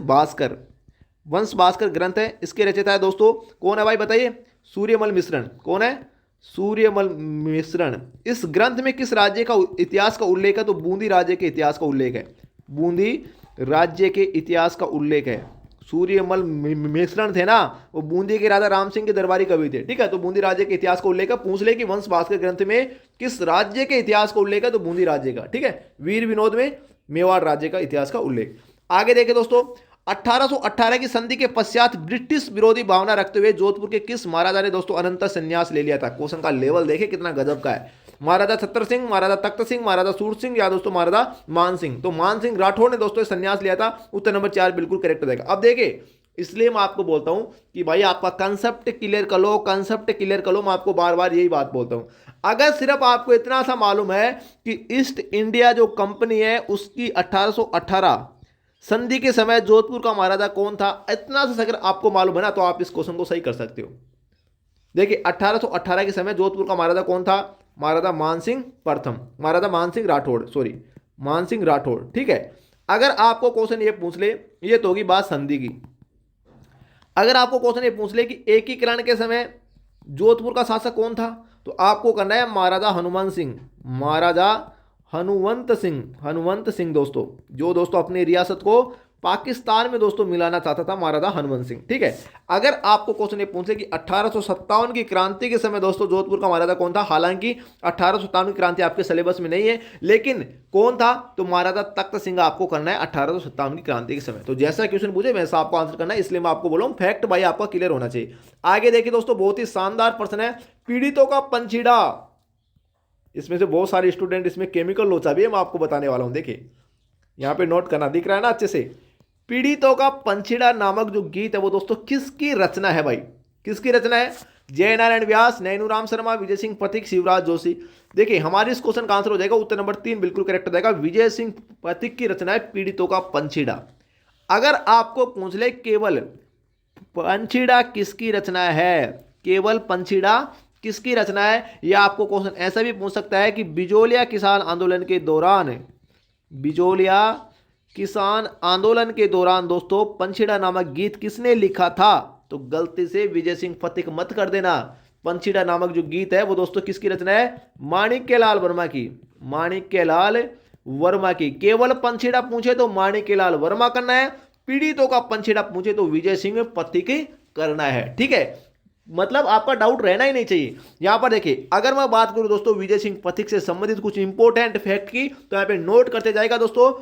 भास्कर ग्रंथ है, इसके रचयिता है दोस्तों कौन है भाई बताइए? सूर्यमल मिश्रण। कौन है? सूर्यमल मिश्रण। इस ग्रंथ में किस राज्य का इतिहास का उल्लेख है? तो बूंदी राज्य के इतिहास का उल्लेख है, बूंदी राज्य के इतिहास का उल्लेख है। सूर्यमल मिश्रण थे ना, वो बूंदी के राजा राम सिंह के दरबारी कवि थे, ठीक है। तो बूंदी राज्य के इतिहास का उल्लेख है। पूछ ले कि वंश भास्कर ग्रंथ में किस राज्य के इतिहास का उल्लेख है? तो बूंदी राज्य का, ठीक है। वीर विनोद में मेवाड़ राज्य का इतिहास का उल्लेख। आगे देखें दोस्तों, 1818 की संधि के पश्चात ब्रिटिश विरोधी भावना रखते हुए जोधपुर के किस महाराजा ने दोस्तों अनंत संन्यास ले लिया था? क्वेश्चन का लेवल देखे कितना गजब का है। महाराजा छत्र सिंह, महाराजा तख्त सिंह, महाराजा सूर सिंह या दोस्तों महाराजा मान सिंह? तो मान सिंह राठौर ने दोस्तों संन्यास लिया था। उत्तर नंबर 4 बिल्कुल करेक्ट हो जाएगा। अब देखिए, इसलिए मैं आपको बोलता हूं कि भाई आपका कंसेप्ट क्लियर कर लो, कंसेप्ट क्लियर कर लो। मैं आपको बार बार यही बात बोलता हूं। अगर सिर्फ आपको इतना सा मालूम है कि ईस्ट इंडिया जो कंपनी है उसकी 1818 संधि के समय जोधपुर का महाराजा कौन था, इतना सा अगर आपको मालूम है ना, तो आप इस क्वेश्चन को सही कर सकते हो। देखिए 1818 के समय जोधपुर का महाराजा कौन था? महाराजा मानसिंह प्रथम, महाराजा मानसिंह राठौड़, सॉरी मानसिंह राठौड़, ठीक है। अगर आपको क्वेश्चन ये पूछ ले, ये तो होगी बात संधि की। अगर आपको क्वेश्चन ये पूछ ले कि एकीकरण के समय जोधपुर का शासक कौन था, तो आपको करना है महाराजा हनुमान सिंह, महाराजा हनुमंत सिंह दोस्तों, जो दोस्तों अपनी रियासत को पाकिस्तान में दोस्तों मिलाना चाहता था, महाराजा हनुमंत सिंह, ठीक है। अगर आपको क्वेश्चन ये पूछे कि 1857 की क्रांति के समय दोस्तों जोधपुर का महाराजा कौन था, हालांकि 1857 की क्रांति आपके सिलेबस में नहीं है, लेकिन कौन था? तो महाराजा तख्त सिंह आपको करना है 1857 की क्रांति के समय। तो जैसा क्वेश्चन पूछे वैसा आपको आंसर करना है, इसलिए मैं आपको बोल रहा हूं फैक्ट भाई आपका क्लियर होना चाहिए। आगे देखिए दोस्तों, बहुत ही शानदार प्रश्न है, पीड़ितों का पंछीड़ा। इसमें से बहुत सारे स्टूडेंट इसमें केमिकल लोचा भी है, मैं आपको बताने वाला हूं। देखिए यहां पे नोट करना, दिख रहा है ना अच्छे से? पीड़ितों का पंछीड़ा नामक जो गीत है वो दोस्तों किसकी रचना है भाई? किसकी रचना है? जय नारायण व्यास, नैनूराम शर्मा, विजय सिंह पथिक, शिवराज जोशी। देखिए हमारे इस क्वेश्चन का आंसर हो जाएगा उत्तर नंबर 3 बिल्कुल करेक्ट हो जाएगा। विजय सिंह पथिक की रचना है पीड़ितों का पंछीड़ा। अगर आपको पूछ ले केवल पंछीड़ा किसकी रचना है, केवल पंछीड़ा किसकी रचना है, या आपको क्वेश्चन ऐसा भी पूछ सकता है कि बिजोलिया किसान आंदोलन के दौरान, बिजोलिया किसान आंदोलन के दौरान दोस्तों पंछीड़ा नामक गीत किसने लिखा था? तो गलती से विजय सिंह पथिक मत कर देना। पंछीड़ा नामक जो गीत है वो दोस्तों किसकी रचना है? माणिक्यलाल वर्मा की, माणिक्यलाल वर्मा की। केवल पंछीड़ा पूछे तो माणिक्यलाल वर्मा करना है, पीड़ितों का पंछीड़ा पूछे तो विजय सिंह पथिक करना है, ठीक है। मतलब आपका डाउट रहना ही नहीं चाहिए। यहां पर देखिए, अगर मैं बात करूं दोस्तों विजय सिंह पथिक से संबंधित कुछ इंपॉर्टेंट फैक्ट की, तो यहां पे नोट करते जाएगा दोस्तों।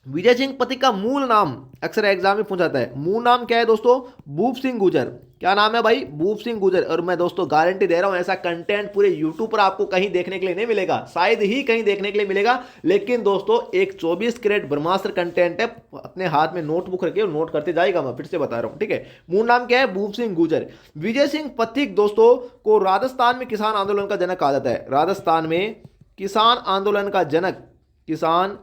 विजय सिंह पथिक का मूल नाम अक्सर एग्जाम में पूछा जाता है, मूल नाम क्या है दोस्तों? भूप सिंह गुजर। क्या नाम है भाई? भूप सिंह गुजर। और मैं दोस्तों गारंटी दे रहा हूं ऐसा कंटेंट पूरे यूट्यूब पर आपको कहीं देखने के लिए नहीं मिलेगा, शायद ही कहीं देखने के लिए मिलेगा, लेकिन दोस्तों एक 24 कैरेट ब्रह्मास्त्र कंटेंट है। अपने हाथ में नोटबुक रखे और नोट करते जाएगा, मैं फिर से बता रहा हूं, ठीक है। मूल नाम क्या है? भूप सिंह गुजर। विजय सिंह पथिक दोस्तों को राजस्थान में किसान आंदोलन का जनक कहा जाता है। राजस्थान में किसान आंदोलन का जनक, किसान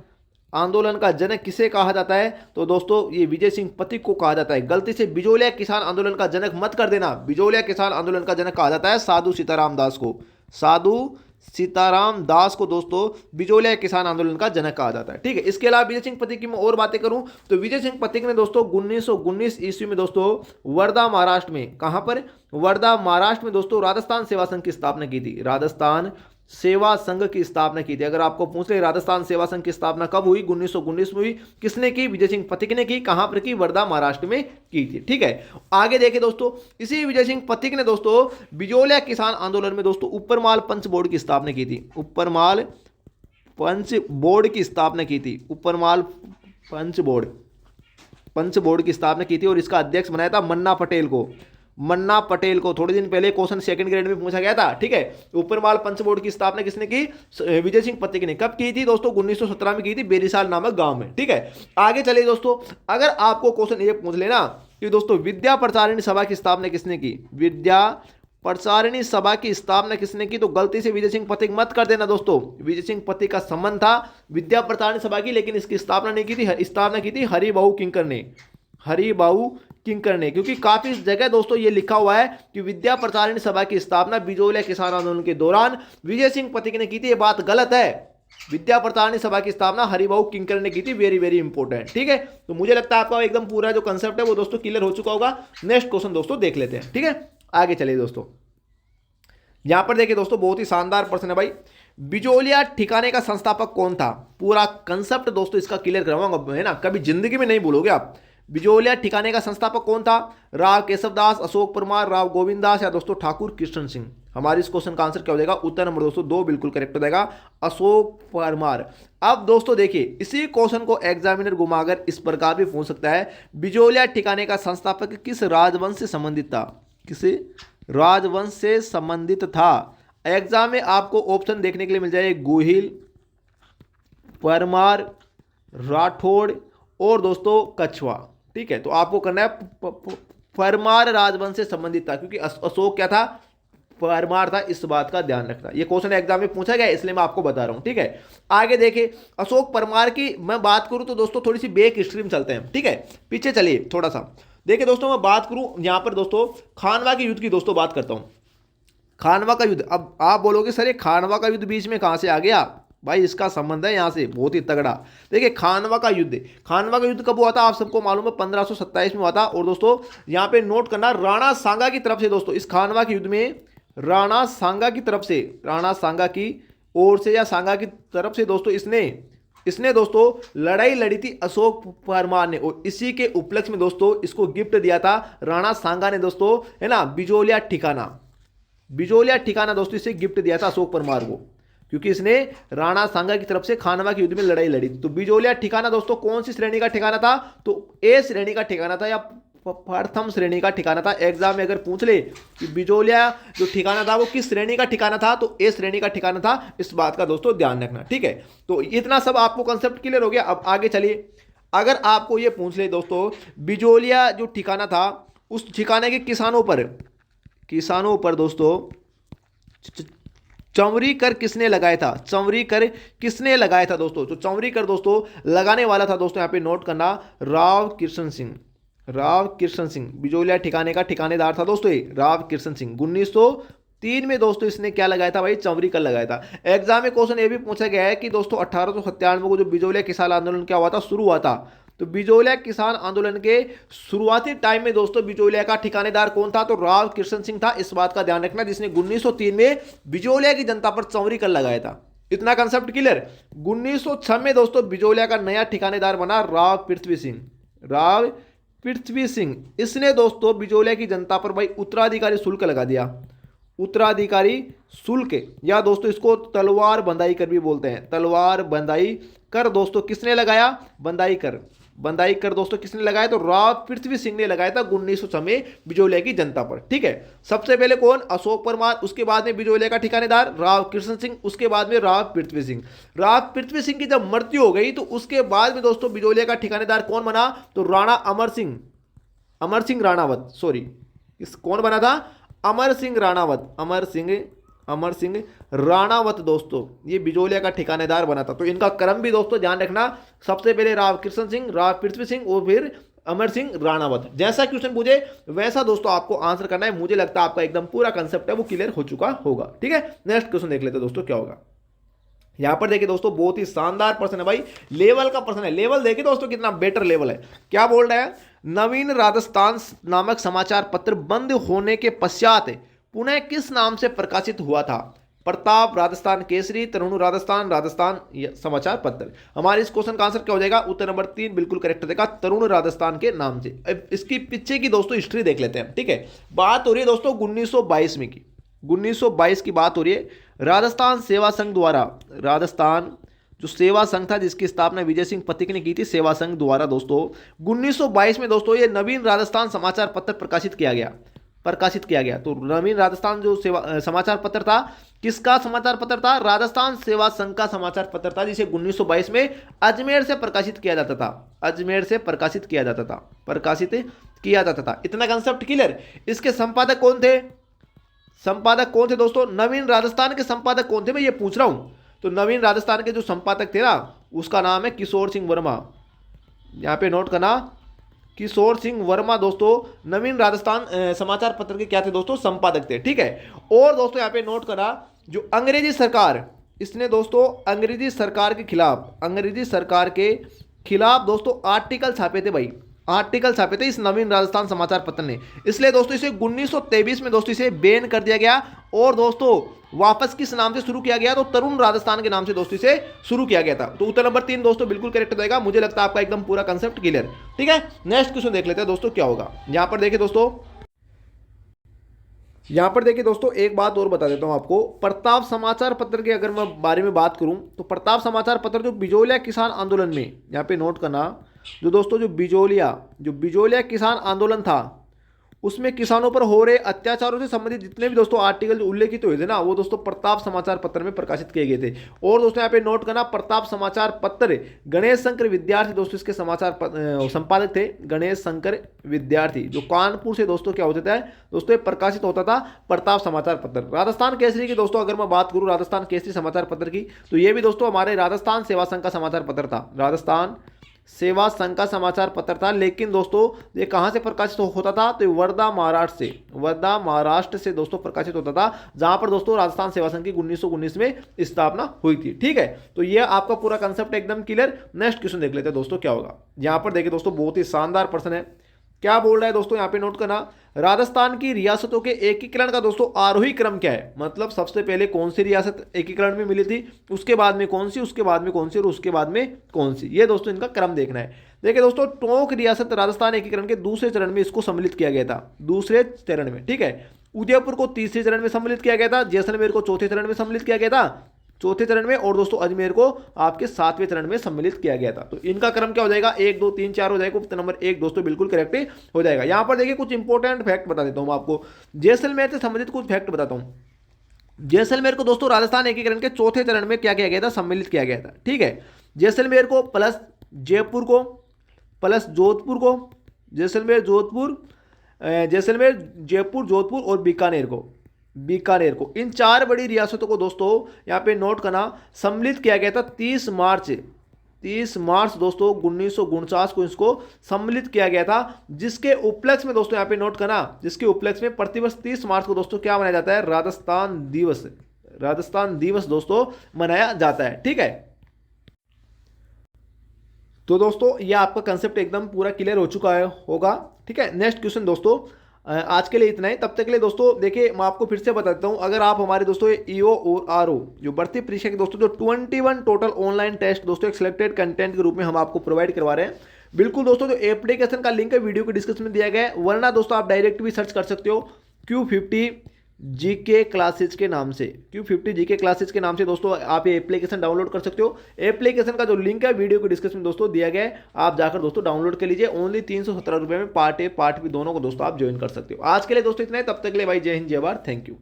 आंदोलन का जनक किसे कहा जाता है? तो दोस्तों ये विजय सिंह पथिक को कहा जाता है। गलती से बिजोलिया किसान आंदोलन का जनक मत कर देना। बिजोलिया किसान आंदोलन का जनक कहा जाता है साधु सीताराम दास को, साधु सीताराम दास को दोस्तों बिजोलिया किसान आंदोलन का जनक कहा जाता है। ठीक है, इसके अलावा विजय सिंह पथिक की मैं और बातें करूं तो विजय सिंह पथिक ने दोस्तों 1919 ईस्वी में दोस्तों वर्धा महाराष्ट्र में, कहां पर, वर्धा महाराष्ट्र में दोस्तों राजस्थान सेवा संघ की स्थापना की थी। राजस्थान सेवा संघ की स्थापना की थी। अगर आपको पूछ ले राजस्थान सेवा संघ की स्थापना कब हुई, 1919 में हुई। किसने की, विजय सिंह पथिक ने की। कहां पर की, वर्धा महाराष्ट्र में की थी। ठीक है, आगे देखिए दोस्तों, इसी विजय सिंह पथिक ने दोस्तों बिजोलिया किसान आंदोलन में दोस्तों ऊपरमाल पंच बोर्ड की स्थापना की थी। ऊपरमाल पंच बोर्ड की स्थापना की थी। ऊपरमाल पंच बोर्ड की स्थापना की थी और इसका अध्यक्ष बनाया था मन्ना पटेल को। थोड़े दिन पहले क्वेश्चन सेकंड ग्रेड में पूछा गया था। ठीक है, ऊपरमाल पंच बोर्ड की स्थापना किसने की, विजय सिंह पथिक ने। कब की थी दोस्तों, 1917 में की थी, बेरीसाल नामक गांव में। ठीक है, आगे चलिए दोस्तों, अगर आपको क्वेश्चन ये पूछ लेना कि दोस्तों विद्या प्रचारिणी सभा की स्थापना किसने की, विद्या प्रचारिणी सभा की स्थापना किसने की, तो गलती से विजय सिंह पथिक मत कर देना दोस्तों। विजय सिंह पथिक का संबंध था विद्या प्रचारिणी सभा की, लेकिन इसकी स्थापना नहीं की थी। स्थापना की थी हरिबाऊ किंकर ने, क्योंकि काफी जगह दोस्तों ये लिखा हुआ है कि विद्या प्रचारिणी सभा की स्थापना बिजोलिया किसान आंदोलन के दौरान विजय सिंह पथिक ने की थी। ये बात गलत है। विद्या प्रचारिणी सभा की स्थापना हरिबाऊ किंकर ने की थी। Very very important. ठीक है, तो मुझे लगता है आपका एकदम पूरा जो कंसेप्ट है वो दोस्तों क्लियर हो चुका होगा। नेक्स्ट क्वेश्चन दोस्तों देख लेते हैं। ठीक है, आगे चलिए दोस्तों, यहां पर देखिए दोस्तों बहुत ही शानदार प्रश्न है भाई। बिजोलिया ठिकाने का संस्थापक कौन था? पूरा कंसेप्ट दोस्तों इसका क्लियर करवाऊंगा, है ना, कभी जिंदगी में नहीं भूलोगे आप। बिजोलिया ठिकाने का संस्थापक कौन था? राव केशवदास, अशोक परमार, राव गोविंद दास या दोस्तों ठाकुर कृष्ण सिंह। हमारे इस क्वेश्चन का आंसर क्या हो जाएगा? उत्तर नंबर दोस्तों 2 बिल्कुल करेक्ट हो जाएगा, अशोक परमार। अब दोस्तों देखिए, इसी क्वेश्चन को एग्जामिनर घुमाकर इस प्रकार भी पूछ सकता है, बिजोलिया ठिकाने का संस्थापक किस राजवंश से संबंधित था? किस राजवंश से संबंधित था? एग्जाम में आपको ऑप्शन देखने के लिए मिल जाएगा, गोहिल, परमार, राठौड़ और दोस्तों कछवा। ठीक है, तो आपको करना है परमार राजवंश से संबंधित था, क्योंकि अशोक क्या था, परमार था। इस बात का ध्यान रखना, ये क्वेश्चन एग्जाम में पूछा गया इसलिए मैं आपको बता रहा हूं। ठीक है, आगे देखिए, अशोक परमार की मैं बात करूं तो दोस्तों थोड़ी सी बैक हिस्ट्री में चलते हैं। ठीक है, पीछे चलिए थोड़ा सा। देखिए दोस्तों, मैं बात करूं यहां पर दोस्तों खानवा के युद्ध की दोस्तों बात करता हूं। खानवा का युद्ध, अब आप बोलोगे सर ये खानवा का युद्ध बीच में कहां से आ गया? भाई इसका संबंध है यहां से बहुत ही तगड़ा। देखिए खानवा का युद्ध कब हुआ था? आप सबको मालूम है 1527 में हुआ था। और दोस्तों यहां पे नोट करना, राणा सांगा की तरफ से दोस्तों इस खानवा के युद्ध में राणा सांगा की तरफ से, राणा सांगा की ओर से या सांगा की तरफ से दोस्तों इसने दोस्तों लड़ाई लड़ी थी अशोक परमार ने। और इसी के उपलक्ष्य में दोस्तों इसको गिफ्ट दिया था राणा सांगा ने दोस्तों, है ना, बिजोलिया ठिकाना दोस्तों इसे गिफ्ट दिया था अशोक परमार को, क्योंकि इसने राणा सांगा की तरफ से खानवा के युद्ध में लड़ाई लड़ी। तो बिजोलिया ठिकाना दोस्तों कौन सी श्रेणी का ठिकाना था? तो ए श्रेणी का ठिकाना था या प्रथम श्रेणी का ठिकाना था। एग्जाम में अगर पूछ ले कि बिजोलिया जो ठिकाना था वो किस श्रेणी का ठिकाना था, तो ए श्रेणी का ठिकाना था। इस बात का दोस्तों ध्यान रखना। ठीक है, तो इतना सब आपको कंसेप्ट क्लियर हो गया। अब आगे चलिए, अगर आपको ये पूछ ले दोस्तों बिजोलिया जो ठिकाना था उस ठिकाने के किसानों पर दोस्तों चंवरी कर किसने लगाया था? चंवरी कर किसने लगाया था दोस्तों? तो चंवरी कर दोस्तों लगाने वाला था दोस्तों, यहां पे नोट करना, राव कृष्ण सिंह बिजोलिया ठिकाने का ठिकानेदार था दोस्तों ये राव कृष्ण सिंह। 1903 में दोस्तों इसने क्या लगाया था भाई? चंवरी कर लगाया था। एग्जाम में क्वेश्चन ये भी पूछा गया है कि दोस्तों 1897 को जो बिजोलिया किसान आंदोलन क्या हुआ था, शुरू हुआ था, तो बिजोलिया किसान आंदोलन के शुरुआती टाइम में दोस्तों बिजोलिया का ठिकानेदार कौन था? तो राव कृष्ण सिंह था। इस बात का ध्यान रखना, जिसने 1903 में बिजोलिया की जनता पर चंवरी कर लगाया था। इतना कंसेप्ट क्लियर। 1906 में दोस्तों बिजोलिया का नया ठिकानेदार बना राव पृथ्वी सिंह। इसने दोस्तों बिजोलिया की जनता पर भाई उत्तराधिकारी शुल्क लगा दिया। उत्तराधिकारी शुल्क या दोस्तों इसको तलवार बंदाई कर भी बोलते हैं। तलवार बंदाई कर दोस्तों किसने लगाया? बंदाई कर दोस्तों किसने लगाया? तो राव पृथ्वी सिंह ने लगाया था 1906 में बिजोलिया की जनता पर। ठीक है, सबसे पहले कौन? अशोक परमार, उसके बाद में बिजोलिया का ठिकानेदार राव कृष्ण सिंह, उसके बाद में राव पृथ्वी सिंह। राव पृथ्वी सिंह की जब मृत्यु हो गई तो उसके बाद में दोस्तों बिजोलिया का ठिकानेदार कौन बना? तो राणा अमर सिंह राणावत, सॉरी कौन बना था? अमर सिंह राणावत दोस्तों ये बिजोलिया का ठिकानेदार बना था। तो इनका क्रम भी दोस्तों ध्यान रखना, सबसे पहले राव कृष्ण सिंह, राव पृथ्वी सिंह और फिर अमर सिंह राणावत। जैसा क्वेश्चन पूछे वैसा दोस्तों आपको आंसर करना है। मुझे लगता है आपका एकदम पूरा कंसेप्ट है वो क्लियर हो चुका होगा। ठीक है, नेक्स्ट क्वेश्चन देख लेते हैं दोस्तों क्या होगा। यहां पर देखिए दोस्तों बहुत ही शानदार प्रश्न है भाई, लेवल का प्रश्न है। लेवल देखिए दोस्तों कितना बेटर लेवल है। क्या बोल रहा है, नवीन राजस्थान नामक समाचार पत्र बंद होने के पश्चात पुनः किस नाम से प्रकाशित हुआ था? प्रताप, राजस्थान केसरी, तरुण राजस्थान, राजस्थान समाचार पत्र। हमारे इस क्वेश्चन का आंसर क्या हो जाएगा? उत्तर नंबर 3 बिल्कुल करेक्ट हो जाएगा, तरुण राजस्थान के नाम से। अब इसकी पीछे की दोस्तों हिस्ट्री देख लेते हैं। ठीक है, बात हो रही है दोस्तों 1922 में की, 1922 की बात हो रही है। राजस्थान सेवा संघ द्वारा, राजस्थान जो सेवा संघ था जिसकी स्थापना विजय सिंह पथिक ने की थी, सेवा संघ द्वारा दोस्तों 1922 में दोस्तों ये नवीन राजस्थान समाचार पत्र प्रकाशित किया गया, प्रकाशित किया गया। तो नवीन राजस्थान जो सेवा समाचार पत्र था, किसका समाचार पत्र था? राजस्थान सेवा संघ का समाचार पत्र था, जिसे 1922 में अजमेर से प्रकाशित किया जाता था, अजमेर से प्रकाशित किया जाता था, प्रकाशित किया जाता था। इतना कंसेप्ट क्लियर। इसके संपादक कौन थे? संपादक कौन थे दोस्तों? नवीन राजस्थान के संपादक कौन थे, मैं ये पूछ रहा हूं। तो नवीन राजस्थान के जो संपादक थे ना, उसका नाम है किशोर सिंह वर्मा। यहां पे नोट करना, किशोर सिंह वर्मा दोस्तों नवीन राजस्थान समाचार पत्र के क्या थे दोस्तों? संपादक थे। ठीक है, और दोस्तों यहां पे नोट करना, जो अंग्रेजी सरकार, इसने दोस्तों अंग्रेजी सरकार के खिलाफ, अंग्रेजी सरकार के खिलाफ दोस्तों आर्टिकल छापे थे भाई, आर्टिकल छापे थे इस नवीन राजस्थान समाचार पत्र ने। इसलिए दोस्तों इसे 1923 में दोस्तों इसे बैन कर दिया गया और दोस्तों वापस किस नाम से शुरू किया गया? तो तरुण राजस्थान के नाम से दोस्तों इसे शुरू किया गया था। तो उत्तर नंबर 3 दोस्तों बिल्कुल करेक्ट हो जाएगा। मुझे लगता है आपका एकदम पूरा कंसेप्ट क्लियर। ठीक है, नेक्स्ट क्वेश्चन देख लेते हैं दोस्तों क्या होगा। यहां पर देखिए दोस्तों, यहां पर देखिए दोस्तों एक बात और बता देता हूं आपको। प्रताप समाचार पत्र के अगर मैं बारे में बात करूं तो प्रताप समाचार पत्र जो बिजोलिया किसान आंदोलन में, यहां पे नोट करना, जो दोस्तों जो बिजोलिया किसान आंदोलन था, उसमें किसानों पर हो रहे अत्याचारों से संबंधित जितने भी दोस्तों आर्टिकल उल्लेखित हुए थे ना, वो दोस्तों प्रताप समाचार पत्र में प्रकाशित किए गए थे। और दोस्तों यहाँ पे नोट करना, प्रताप समाचार पत्र गणेश शंकर विद्यार्थी दोस्तों इसके समाचार संपादक थे। गणेश शंकर विद्यार्थी जो कानपुर से दोस्तों क्या होता है दोस्तों, प्रकाशित होता था प्रताप समाचार पत्र। राजस्थान केसरी की दोस्तों अगर मैं बात करूँ, राजस्थान केसरी समाचार पत्र की, तो ये भी दोस्तों हमारे राजस्थान सेवा संघ का समाचार पत्र था, राजस्थान सेवा संघ का समाचार पत्र था। लेकिन दोस्तों ये कहां से प्रकाशित होता था? तो वर्धा महाराष्ट्र से, वर्धा महाराष्ट्र से दोस्तों प्रकाशित होता था, जहां पर दोस्तों राजस्थान सेवा संघ की 1919 में स्थापना हुई थी। ठीक है, तो ये आपका पूरा कंसेप्ट एकदम क्लियर। नेक्स्ट क्वेश्चन देख लेते हैं दोस्तों क्या होगा। यहां पर देखिए दोस्तों बहुत ही शानदार प्रश्न है। क्या बोल रहा है दोस्तों, यहां पे नोट करना, राजस्थान की रियासतों के एकीकरण का दोस्तों आरोही क्रम क्या है? मतलब सबसे पहले कौन सी रियासत एकीकरण में मिली थी, उसके बाद में कौन सी, उसके बाद में कौन सी और उसके बाद में कौन सी, ये दोस्तों इनका क्रम देखना है। देखिए दोस्तों टोंक रियासत राजस्थान एकीकरण के दूसरे चरण में इसको सम्मिलित किया गया था, दूसरे चरण में। ठीक है, उदयपुर को तीसरे चरण में सम्मिलित किया गया था, जैसलमेर को चौथे चरण में सम्मिलित किया गया था, चौथे चरण में, और दोस्तों अजमेर को आपके 7वें चरण में सम्मिलित किया गया था। तो इनका क्रम क्या हो जाएगा? 1 2 3 4 हो जाएगा। उत्तर नंबर 1 दोस्तों बिल्कुल करेक्ट हो जाएगा। यहां पर देखिए कुछ इंपॉर्टेंट फैक्ट बता देता हूं आपको, जैसलमेर से संबंधित कुछ फैक्ट बताता हूं। जैसलमेर को दोस्तों राजस्थान एकीकरण के चौथे चरण में क्या किया गया था? सम्मिलित किया गया था। ठीक है, जैसलमेर को प्लस जयपुर को प्लस जोधपुर को, जैसलमेर जोधपुर, जैसलमेर जयपुर जोधपुर और बीकानेर को, इन 4 बड़ी रियासतों को दोस्तों यहाँ पे नोट करना, सम्मिलित किया गया था 30 मार्च दोस्तों 1949 को इसको सम्मिलित किया गया था। जिसके उपलक्ष्य में दोस्तों यहाँ पे नोट करना, जिसके उपलक्ष्य में प्रतिवर्ष 30 मार्च को दोस्तों क्या मनाया जाता है? राजस्थान दिवस दोस्तों मनाया जाता है। ठीक है, तो दोस्तों ये आपका कंसेप्ट एकदम पूरा क्लियर हो चुका होगा। ठीक है, नेक्स्ट क्वेश्चन दोस्तों आज के लिए इतना ही। तब तक के लिए दोस्तों देखिए मैं आपको फिर से बता देता हूं, अगर आप हमारे दोस्तों ईओ और आरओ जो भर्ती परीक्षा के दोस्तों जो 21 टोटल ऑनलाइन टेस्ट दोस्तों एक सिलेक्टेड कंटेंट के रूप में हम आपको प्रोवाइड करवा रहे हैं। बिल्कुल दोस्तों जो एप्लीकेशन का लिंक है वीडियो के डिस्क्रिप्शन में दिया गया है, वरना दोस्तों आप डायरेक्ट भी सर्च कर सकते हो Q50 जीके क्लासेज के नाम से, Q50 जीके क्लासेज के नाम से दोस्तों आप ये एप्लीकेशन डाउनलोड कर सकते हो। एप्लीकेशन का जो लिंक है वीडियो के डिस्क्रिप्शन में दोस्तों दिया गया है, आप जाकर दोस्तों डाउनलोड कर लीजिए। ओनली 317 रुपये में पार्ट ए पार्ट बी दोनों को दोस्तों आप ज्वाइन कर सकते हो। आज के लिए दोस्तों इतना है, तब तक के लिए भाई जय हिंद जय भारत, थैंक यू।